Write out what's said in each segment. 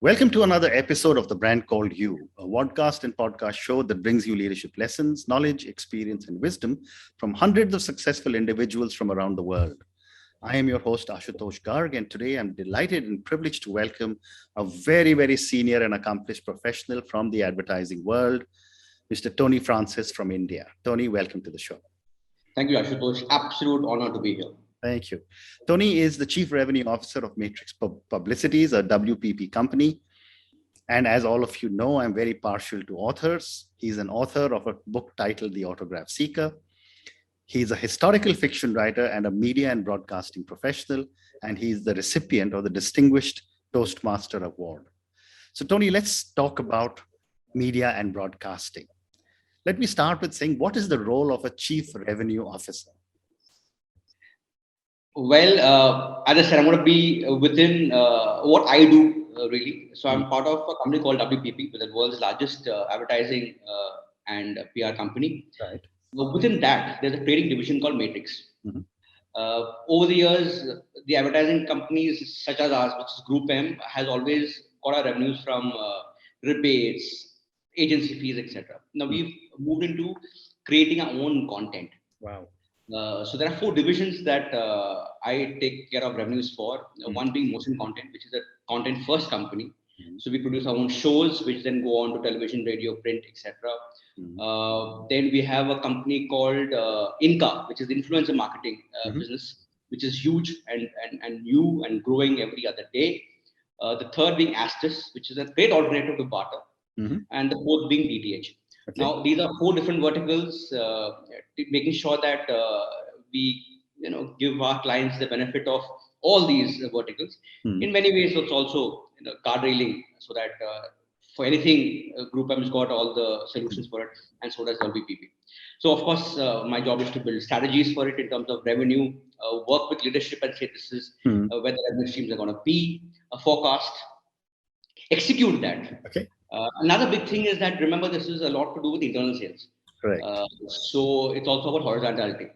Welcome to another episode of The Brand Called You, a podcast and podcast show that brings you leadership lessons, knowledge, experience, and wisdom from hundreds of successful individuals from around the world. I am your host, Ashutosh Garg, and today I'm delighted and privileged to welcome a very, very senior and accomplished professional from the advertising world, Mr. Tony Francis from India. Tony, welcome to the show. Thank you, Ashutosh. Absolute honor to be here. Thank you. Tony is the Chief Revenue Officer of Matrix Publicities, a WPP company. And as all of you know, I'm very partial to authors. He's an author of a book titled The Autograph Seeker. He's a historical fiction writer and a media and broadcasting professional, and he's the recipient of the Distinguished Toastmaster Award. So, Tony, let's talk about media and broadcasting. Let me start with saying, what is the role of a Chief Revenue Officer? Well, as I said, I'm going to be within what I do, really. So I'm part of a company called WPP, the world's largest advertising and PR company. Right. Within that, there's a trading division called Matrix. Mm-hmm. Over the years, the advertising companies such as ours, which is Group M, has always got our revenues from rebates, agency fees, etc. Now we've moved into creating our own content. Wow. So there are four divisions that I take care of revenues for. One being motion content, which is a content first company. So we produce our own shows, which then go on to television, radio, print, etc. Then we have a company called Inca, which is the influencer marketing business, which is huge and new and growing every other day. The third being Astus, which is a great alternative to barter, and the fourth being DTH. Okay. Now, these are four different verticals, making sure that we, give our clients the benefit of all these verticals. In many ways, it's also guardrailing so that for anything, Group M has got all the solutions for it, and so does WPP. So, of course, my job is to build strategies for it in terms of revenue, work with leadership and say this is where the revenue streams are going to be, a forecast, execute that. Okay. Another big thing is that, remember, this is a lot to do with internal sales. Correct. So it's also about horizontality.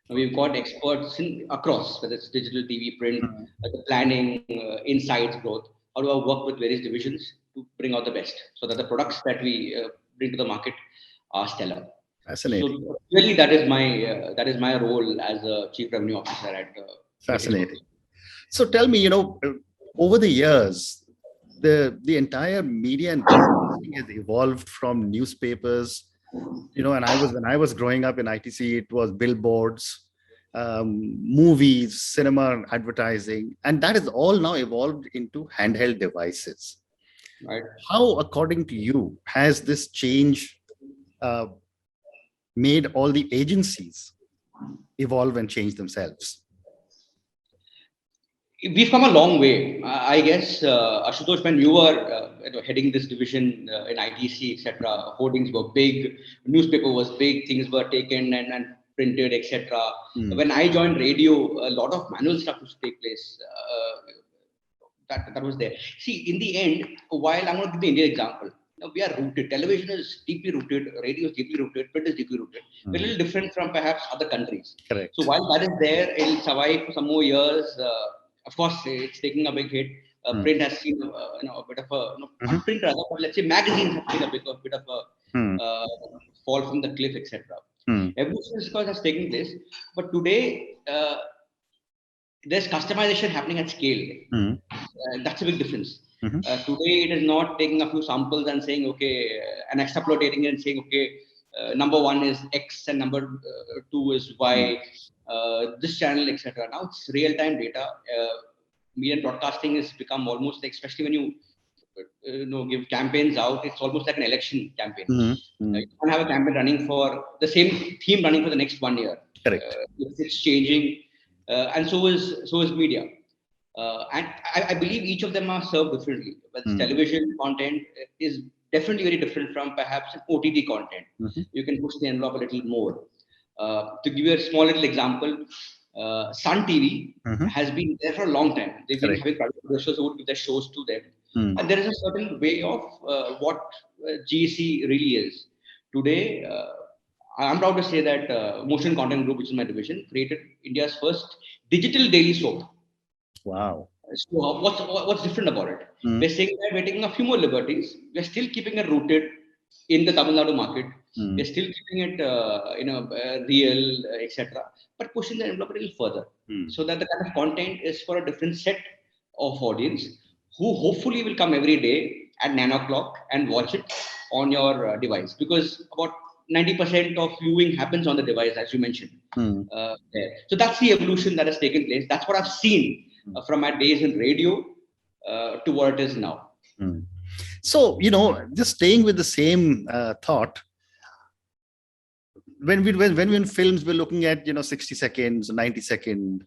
We've got experts across, whether it's digital, TV, print, the planning, insights, growth. How do I work with various divisions to bring out the best so that the products that we bring to the market are stellar? Fascinating. So really, that is my role as a Chief Revenue Officer at. Fascinating. So tell me, over the years, the entire media and broadcasting has evolved from newspapers, and when I was growing up in ITC, it was billboards, movies, cinema, advertising, and that is all now evolved into handheld devices. Right. How, according to you, has this change made all the agencies evolve and change themselves? We've come a long way, I guess. Ashutosh, when you were heading this division in ITC, etc., hoardings were big, newspaper was big, things were taken and printed, etc. When I joined radio, a lot of manual stuff used to take place. That was there. See, in the end, while I'm going to give the Indian example, we are rooted. Television is deeply rooted, radio is deeply rooted, print is deeply rooted. We're a little different from perhaps other countries. Correct. So while that is there, it'll survive for some more years. Of course, it's taking a big hit. Print has seen a bit of a print rather, but let's say magazines have seen a bit of a fall from the cliff, etc. Evolution has taken place, but today there's customization happening at scale. That's a big difference. Today it is not taking a few samples and saying okay, and extrapolating and saying okay, number one is X and number two is Y. This channel, etc. Now it's real-time data. Media and broadcasting has become almost like, especially when you give campaigns out, it's almost like an election campaign. You don't have a campaign running for the same theme running for the next 1 year. Correct. It's changing, and so is media. And I believe each of them are served differently. But television content is definitely very different from perhaps an OTT content. You can push the envelope a little more. To give you a small little example, Sun TV has been there for a long time. They've been having producers who would give their shows to them. And there is a certain way of what GEC really is. Today, I'm proud to say that Motion Content Group, which is my division, created India's first digital daily soap. Wow. So what's different about it? Mm. We're saying that we're taking a few more liberties. We're still keeping it rooted in the Tamil Nadu market. Mm. We're still keeping it, real, etc. But pushing the envelope a little further, so that the kind of content is for a different set of audience who hopefully will come every day at 9 o'clock and watch it on your device, because about 90% of viewing happens on the device, as you mentioned. There. So that's the evolution that has taken place. That's what I've seen from my days in radio to what it is now. So, just staying with the same thought, when we in films, we're looking at 60 seconds, 90-second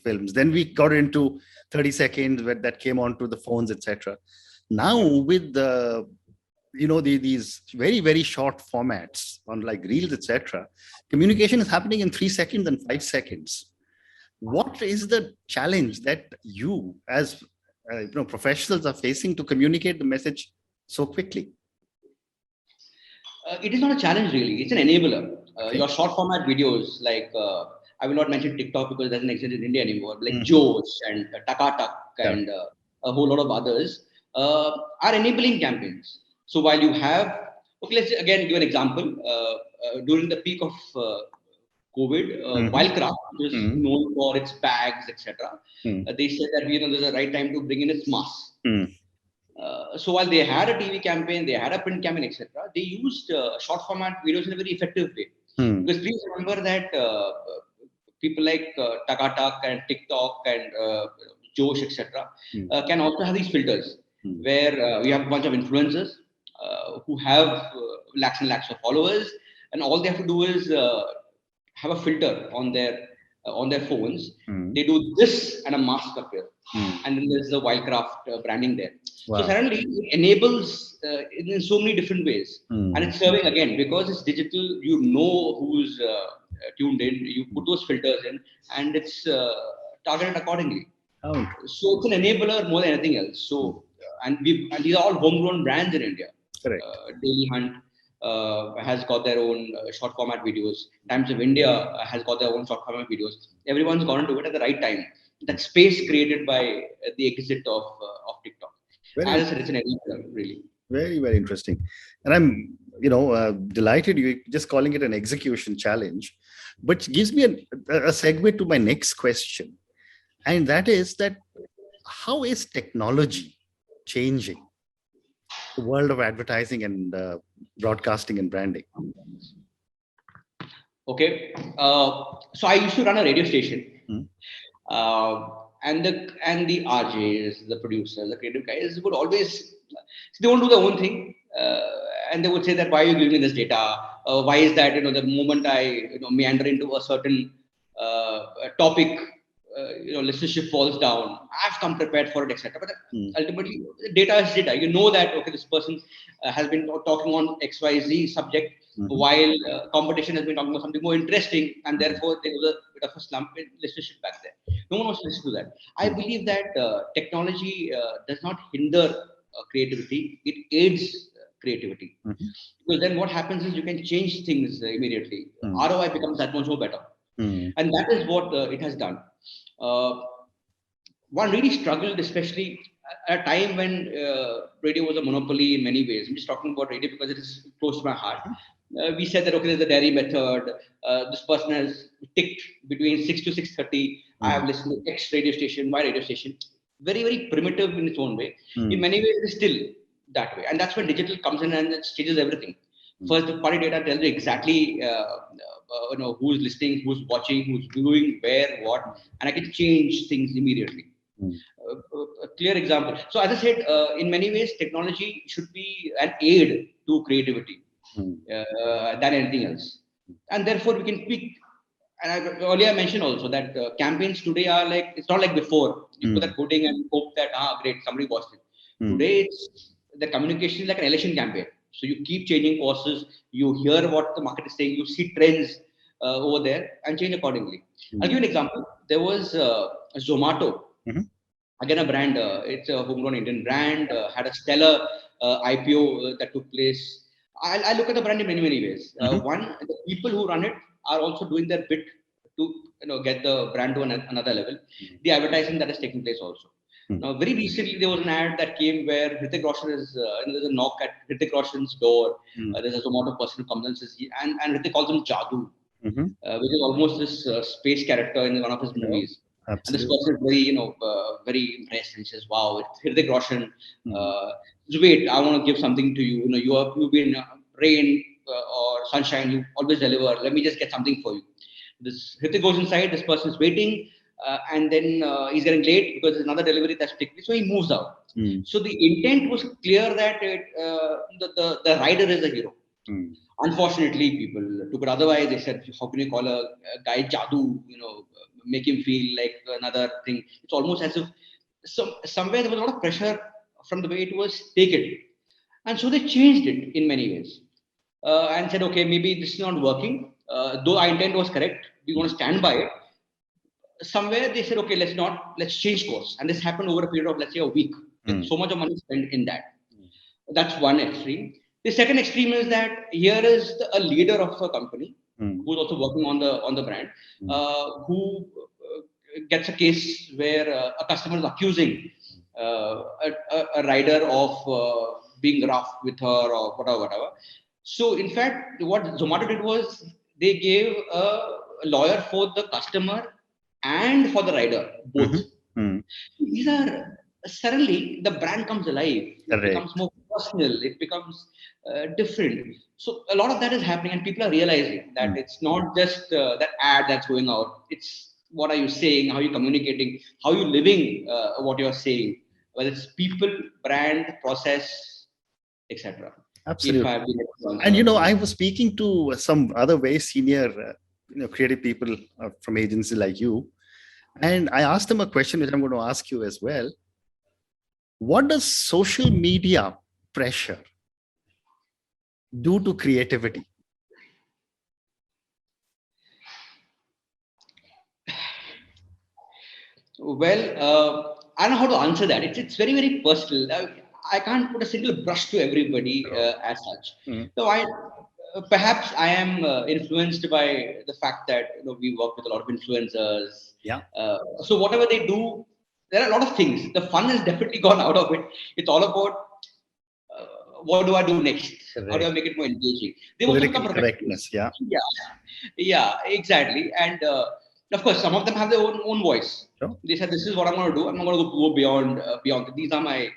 films. Then we got into 30 seconds where that came onto the phones, etc. Now with these very, very short formats on like reels, etc., communication is happening in 3 seconds and 5 seconds. What is the challenge that you as professionals are facing to communicate the message so quickly? It is not a challenge really. It's an enabler. Your short format videos, like I will not mention TikTok because it doesn't exist in India anymore, like Josh and Takatak and a whole lot of others are enabling campaigns. So while you have, let's again give an example. During the peak of COVID, Wildcraft, which is known for its bags, etc., they said that there's a right time to bring in its mask. So while they had a TV campaign, they had a print campaign, etc., they used short format videos in a very effective way. Because please remember that people like Takatak and TikTok and Josh, etc., can also have these filters where we have a bunch of influencers who have lakhs and lakhs of followers, and all they have to do is have a filter on their phones. They do this and a mask appear, and then there's the Wildcraft branding there. Wow. So suddenly it enables in so many different ways, and it's serving again because it's digital. You know who's tuned in. You put those filters in, and it's targeted accordingly. So it's an enabler more than anything else. So and these are all homegrown brands in India. Correct. Daily Hunt has got their own short format videos. Times of India has got their own short format videos. Everyone's gone into it at the right time. That space created by the exit of TikTok. As I said, it's an enabler, really. Very, very interesting. And I'm, delighted you're just calling it an execution challenge, but gives me a segue to my next question. And that is that how is technology changing the world of advertising and broadcasting and branding? Okay. So I used to run a radio station. And the RJs, the producers, the creative guys would always, they won't do their own thing. And they would say that, why are you giving me this data? Why is that, the moment I, meander into a certain topic, listenership falls down. I've come prepared for it, etc. But ultimately, data is data. You know that, okay, this person has been talking on XYZ subject, while competition has been talking about something more interesting, and therefore there was a bit of a slump in listenership back there. No one wants to listen to that. I believe that technology does not hinder creativity; it aids creativity. Because then what happens is you can change things immediately. ROI becomes that much more better, and that is what it has done. One really struggled, especially at a time when radio was a monopoly in many ways. I'm just talking about radio because it is close to my heart. We said that, okay, there's a dairy method. This person has ticked between 6 to 6:30. I have listened to X radio station, Y radio station. Very, very primitive in its own way. In many ways, it is still that way. And that's when digital comes in and it changes everything. First, the party data tells you exactly who's listening, who's watching, who's viewing, where, what, and I can change things immediately. A clear example. So, as I said, in many ways, technology should be an aid to creativity than anything else, and therefore we can pick. And I earlier mentioned also that campaigns today are like, it's not like before. You put that coding and hope that great, somebody watched it. Today, the communication is like an election campaign. So you keep changing courses, you hear what the market is saying, you see trends over there and change accordingly. I'll give you an example. There was Zomato, again a brand, it's a homegrown Indian brand, had a stellar IPO that took place. I look at the brand in many, many ways. One, the people who run it are also doing their bit to get the brand to another level. The advertising that is taking place also. Now, very recently, there was an ad that came where Hrithik Roshan is, there's a knock at Hrithik Roshan's door. There's a Zomato person who comes and says, and Hrithik calls him Jadoo, which is almost this space character in one of his movies. Absolutely. And this person is very, very impressed and says, "Wow, it's Hrithik Roshan. Wait, I want to give something to you. You've been rain or sunshine. You always deliver. Let me just get something for you." This Hrithik goes inside. This person is waiting. And then he's getting late because there's another delivery that's taking place, so he moves out. So the intent was clear that the rider is the hero. Unfortunately, people took it otherwise. They said, "How can you call a guy Jadoo? Make him feel like another thing." It's almost as if somewhere there was a lot of pressure from the way it was taken, and so they changed it in many ways and said, "Okay, maybe this is not working. Though our intent was correct, we want to stand by it." Somewhere they said, "Okay, let's change course," and this happened over a period of, let's say, a week. With so much of money spent in that. That's one extreme. The second extreme is that here is a leader of a company who's also working on the brand, who gets a case where a customer is accusing a rider of being rough with her or whatever. So in fact, what Zomato did was they gave a lawyer for the customer and for the rider, both. These are suddenly the brand comes alive. It becomes more personal. It becomes different. So a lot of that is happening, and people are realizing that it's not just that ad that's going out. It's what are you saying? How are you communicating? How are you living what you're saying? Whether it's people, brand, process, etc. Absolutely. And I was speaking to some other very senior creative people from agencies like you, and I asked them a question which I'm going to ask you as well. What does social media pressure do to creativity? Well, I don't know how to answer that. It's very, very personal. I can't put a single brush to everybody as such. So perhaps I am influenced by the fact that we work with a lot of influencers. Yeah. So whatever they do, there are a lot of things. The fun has definitely gone out of it. It's all about what do I do next? Correct. How do I make it more engaging? They also become correctness. Yeah, exactly. And of course, some of them have their own voice. Sure. They said, "This is what I'm going to do. I'm not going to go beyond. These are my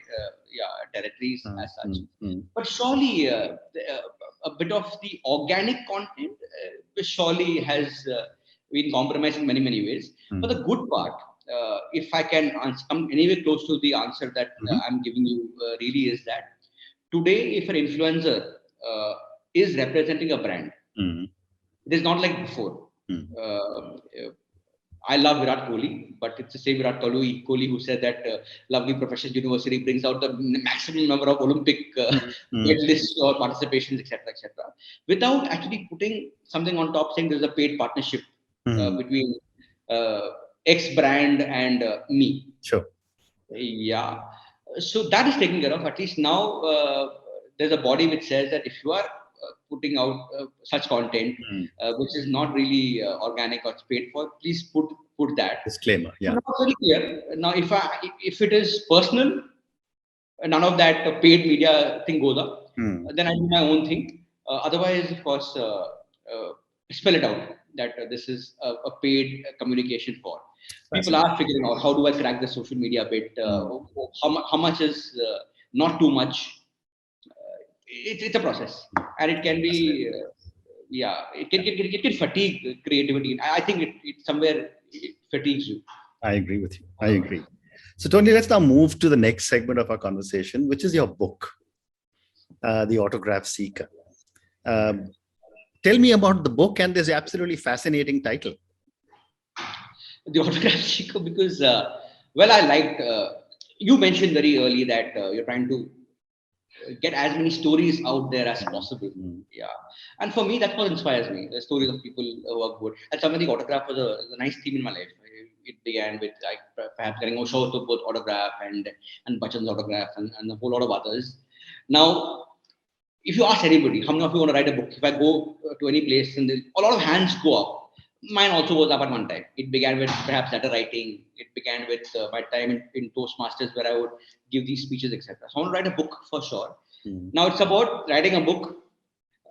territories as such." But surely, a bit of the organic content surely has been compromised in many, many ways. But the good part, if I can come anywhere close to the answer that I'm giving you, really is that today, if an influencer is representing a brand, it is not like before. I love Virat Kohli, but it's the same Virat Kohli who said that lovely professional university brings out the maximum number of Olympic medalists or participations, etc., without actually putting something on top saying there's a paid partnership between X brand and me. Sure. Yeah. So that is taken care of. At least now there's a body which says that if you are putting out such content which is not really organic or paid for, please put that disclaimer. Yeah. So very clear. Now, if it is personal, none of that paid media thing goes up. Then I do my own thing. Otherwise, of course, spell it out that this is a paid communication for. People are figuring out how do I crack the social media bit. How much is not too much. It's a process, and it can be it can fatigue creativity. I think it somewhere it fatigues you. I agree with you. I agree. So Tony, let's now move to the next segment of our conversation, which is your book, The Autograph Seeker. Tell me about the book and this absolutely fascinating title. The Autograph Seeker, because I liked you mentioned very early that you're trying to get as many stories out there as possible. Yeah. And for me, that's what inspires me. The stories of people who are good. And some of the autograph was a nice theme in my life. It began with perhaps getting Osho to both autograph and Bachchan's autograph and a whole lot of others. Now, if you ask anybody, how many of you want to write a book? If I go to any place and a lot of hands go up, Mine also was up at one time. It began with perhaps letter writing. It began with my time in Toastmasters, where I would give these speeches, etc. So I want to write a book for sure. Now it's about writing a book,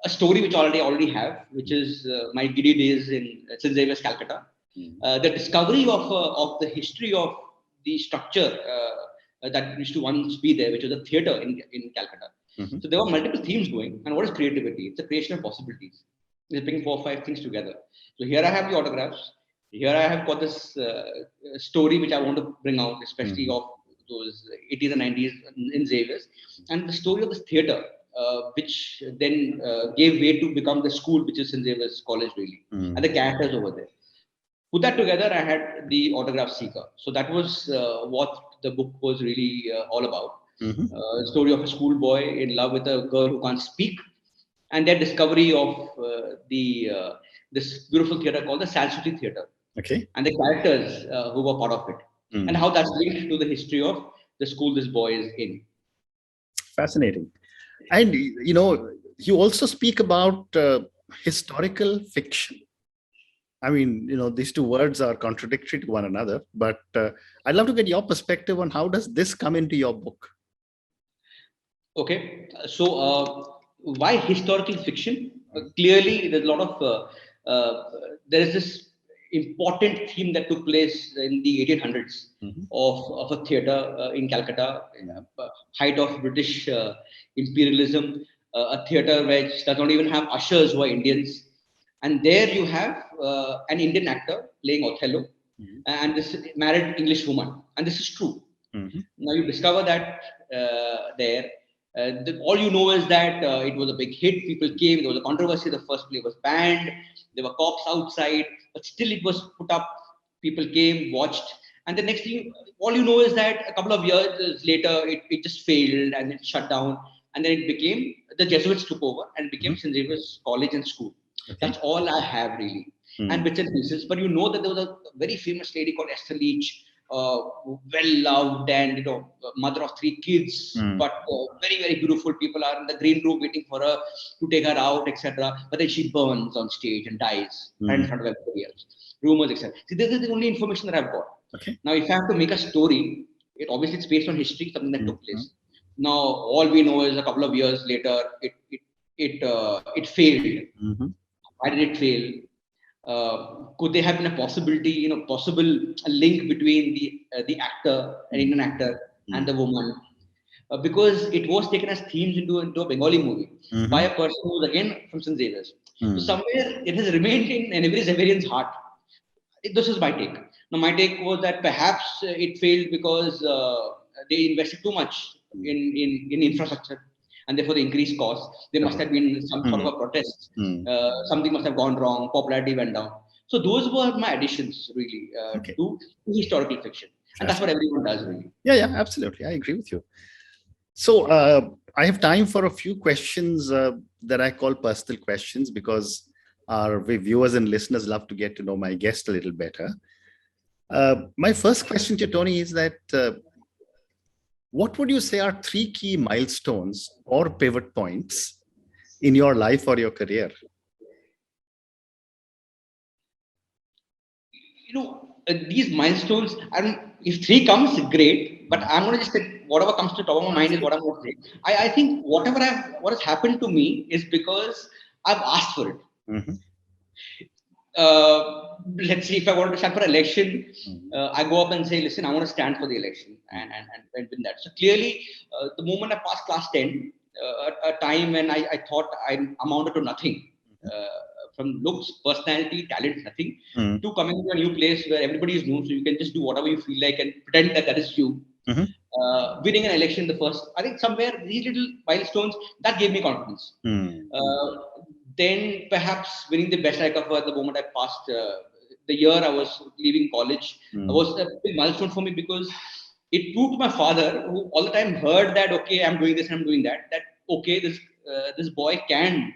a story which I already have, which is my giddy days in St. Xavier's, Calcutta. The discovery of the history of the structure that used to once be there, which was a theatre in Calcutta. So there were multiple themes going. And what is creativity? It's a creation of possibilities. It's bringing 4 or 5 things together. So here I have the autographs. Here I have got this story which I want to bring out, especially of those 80s and 90s in Xavier's, and the story of this theatre, which then gave way to become the school, which is St. Xavier's College, really, and the characters over there. Put that together, I had the autograph seeker. So that was what the book was really all about. Story of a schoolboy in love with a girl who can't speak, and their discovery of this beautiful theatre called the Sanskrit Theatre. Okay. And the characters who were part of it, and how that's linked to the history of the school this boy is in. Fascinating. And, you also speak about historical fiction. I mean, these two words are contradictory to one another, but I'd love to get your perspective on how does this come into your book? Okay, so why historical fiction? Clearly, there's a lot of, there is this important theme that took place in the 1800s of a theatre in Calcutta, height of British imperialism, a theatre which does not even have ushers who are Indians. And there you have an Indian actor playing Othello and this married English woman. And this is true. Now you discover that there. All you know is that it was a big hit. People came. There was a controversy. The first play was banned. There were cops outside, but still it was put up. People came, watched, and the next thing, all you know is that a couple of years later, it just failed and it shut down. And then it became, the Jesuits took over and became St. Xavier's College and School. Okay. That's all I have really, and bits and pieces. But you know that there was a very famous lady called Esther Leach. Well loved and mother of 3 kids, but very, very beautiful. People are in the green room waiting for her to take her out, etc. But then she burns on stage and dies right in front of everybody else. Rumors, etc. See, this is the only information that I've got. Okay. Now, if I have to make a story, obviously it's based on history, something that took place. Now, all we know is a couple of years later, it failed. Why did it fail? Could there have been a possibility, possible link between the actor, an Indian actor, and the woman? Because it was taken as themes into a Bengali movie by a person who's again from St. Xavier's. So somewhere it has remained in every Xaverian's heart. This is my take. Now, my take was that perhaps it failed because they invested too much in infrastructure. And therefore the increased costs. There must have been some sort of a protest. Something must have gone wrong. Popularity went down. So those were my additions, really, to historical fiction. And that's what everyone does, really. Yeah, absolutely. I agree with you. So I have time for a few questions that I call personal questions, because our viewers and listeners love to get to know my guest a little better. My first question to Tony is that what would you say are 3 key milestones or pivot points in your life or your career? These milestones, if 3 comes, great, but I'm going to just say whatever comes to the top of my mind is what I'm going to say. I think what has happened to me is because I've asked for it. Let's see, if I want to stand for election, I go up and say, listen, I want to stand for the election and win that. So clearly, the moment I passed class 10, a time when I thought I amounted to nothing, from looks, personality, talent, nothing, to coming to a new place where everybody is new, so you can just do whatever you feel like and pretend that is you. Winning an election, I think somewhere these little milestones, that gave me confidence. Then perhaps winning the best striker for the moment I passed the year I was leaving college was a big milestone for me, because it proved to my father, who all the time heard that, okay, I'm doing this and I'm doing that okay, this boy can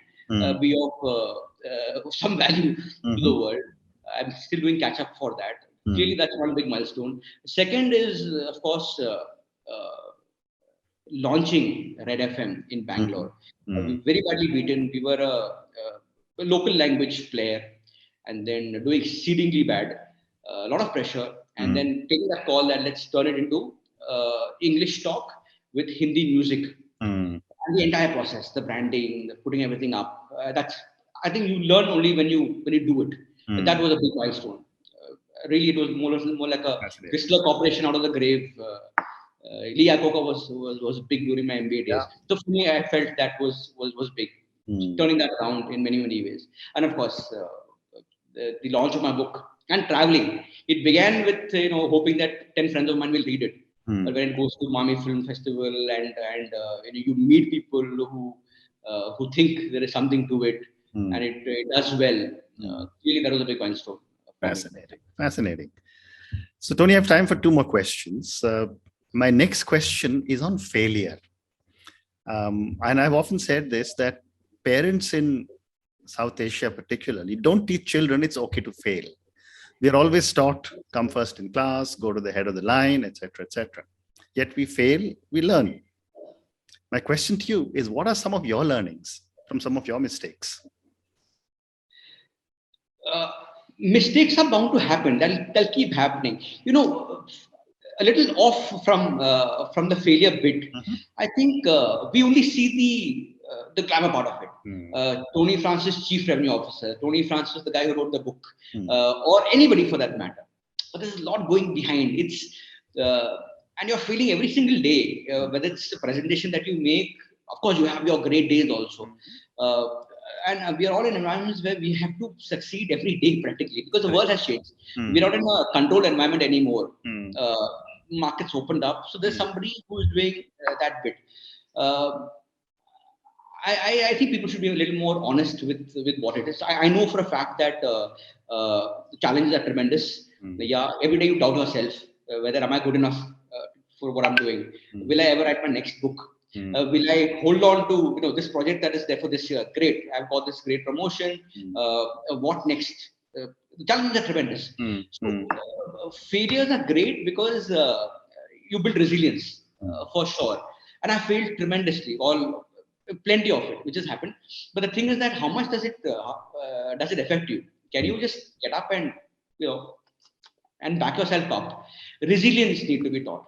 be of some value to the world. I'm still doing catch up for that. Clearly, that's one big milestone. Second is, of course, launching Red FM in Bangalore. We were very badly beaten. We were a local language player. and then do exceedingly bad, a lot of pressure, and then taking that call that let's turn it into English talk with Hindi music. And the entire process, the branding, the putting everything up. That's I think you learn only when you do it. That was a big milestone. Really, it was more like a Whistler Corporation out of the grave. Lee Iacocca was big during my MBA days. So for me, I felt that was big, turning that around in many ways. And of course, the launch of my book and traveling. It began with hoping that 10 friends of mine will read it. But when it goes to Mami Film Festival and you meet people who think there is something to it, and it does well. Clearly, that was a big milestone. Fascinating. So, Tony, I have time for two more questions. My next question is on failure. And I've often said this, that parents in South Asia particularly don't teach children it's okay to fail. We're always taught, come first in class, go to the head of the line, etc., etc. Yet we fail, we learn. My question to you is, what are some of your learnings from some of your mistakes? Mistakes are bound to happen. They'll keep happening. A little off from the failure bit. I think we only see the glamour part of it. Tony Francis, Chief Revenue Officer. Tony Francis, the guy who wrote the book, or anybody for that matter. But there's a lot going behind. It's and you're feeling every single day, whether it's a presentation that you make. Of course, you have your great days also. And we are all in environments where we have to succeed every day practically, because the world has changed. We're not in a controlled environment anymore. Markets opened up, so there's somebody who's doing that bit. I think people should be a little more honest with what it is. I know for a fact that the challenges are tremendous. Every day you doubt yourself, whether am I good enough for what I'm doing? Will I ever write my next book? Will I hold on to this project that is there for this year? Great, I've got this great promotion. What next? The challenges are tremendous. So failures are great because you build resilience for sure. And I failed tremendously, plenty of it, which has happened. But the thing is that how much does it affect you? Can you just get up and and back yourself up? Resilience needs to be taught.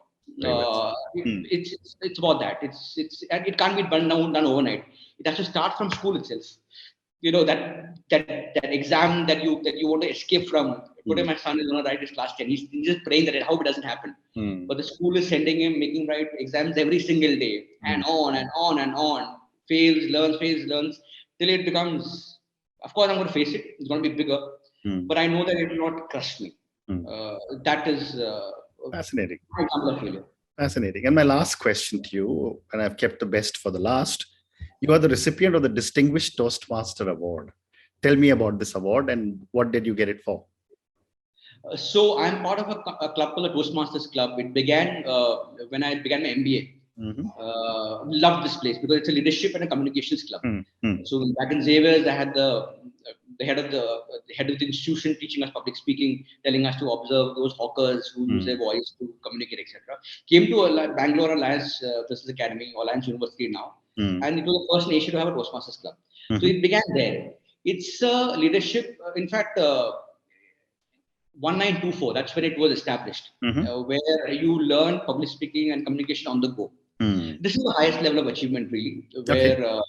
It's about that. And it can't be done overnight. It has to start from school itself. That exam that you want to escape from. Today my son is going to write his class 10. He's just praying that I hope it doesn't happen. But the school is sending him, making write exams every single day, and on and on and on. Fails, learns, till it becomes. Of course, I'm going to face it. It's going to be bigger, but I know that it will not crush me. That is fascinating. My example of failure. Fascinating. And my last question to you, and I've kept the best for the last. You are the recipient of the Distinguished Toastmaster Award. Tell me about this award and what did you get it for? So I'm part of a club called the Toastmasters Club. It began when I began my MBA. Loved this place because it's a leadership and a communications club. So back in Xavier's, I had the head of the institution teaching us public speaking, telling us to observe those hawkers who use their voice to communicate, etc. Came to Bangalore Alliance Business Academy, Alliance University now, and it was the first nation to have a Toastmasters Club. So it began there. It's a leadership. In fact, 1924. That's when it was established, where you learn public speaking and communication on the go. This is the highest level of achievement, really, where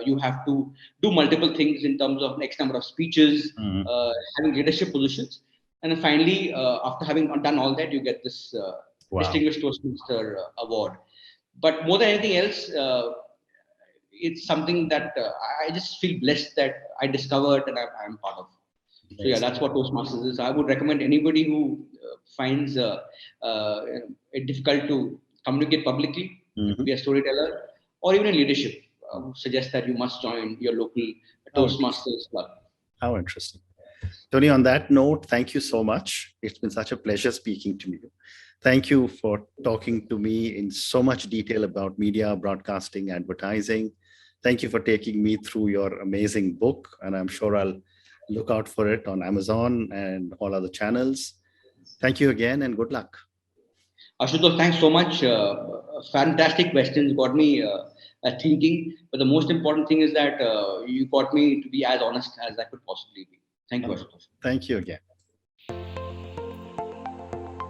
you have to do multiple things in terms of X number of speeches, having leadership positions. And then finally, after having done all that, you get this Distinguished Toastmaster Award. But more than anything else, it's something that I just feel blessed that I discovered and I'm part of. So yeah, that's what Toastmasters is. I would recommend anybody who finds it difficult to communicate publicly, to be a storyteller, or even in leadership, suggest that you must join your local Toastmasters club. How interesting. Tony, on that note, thank you so much. It's been such a pleasure speaking to you. Thank you for talking to me in so much detail about media, broadcasting, advertising. Thank you for taking me through your amazing book, and I'm sure I'll look out for it on Amazon and all other channels. Thank you again and good luck. Ashutosh, thanks so much. Fantastic questions, got me thinking. But the most important thing is that you got me to be as honest as I could possibly be. Thank you, Ashutosh. Thank you again.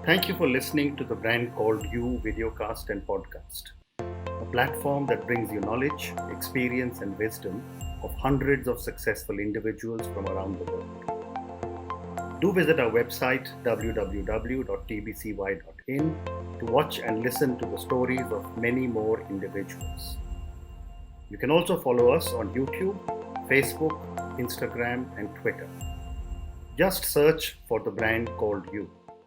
Thank you for listening to the Brand Called You videocast and podcast, a platform that brings you knowledge, experience, and wisdom of hundreds of successful individuals from around the world. Do visit our website www.tbcy.in to watch and listen to the stories of many more individuals. You can also follow us on YouTube, Facebook, Instagram, and Twitter. Just search for the Brand Called You.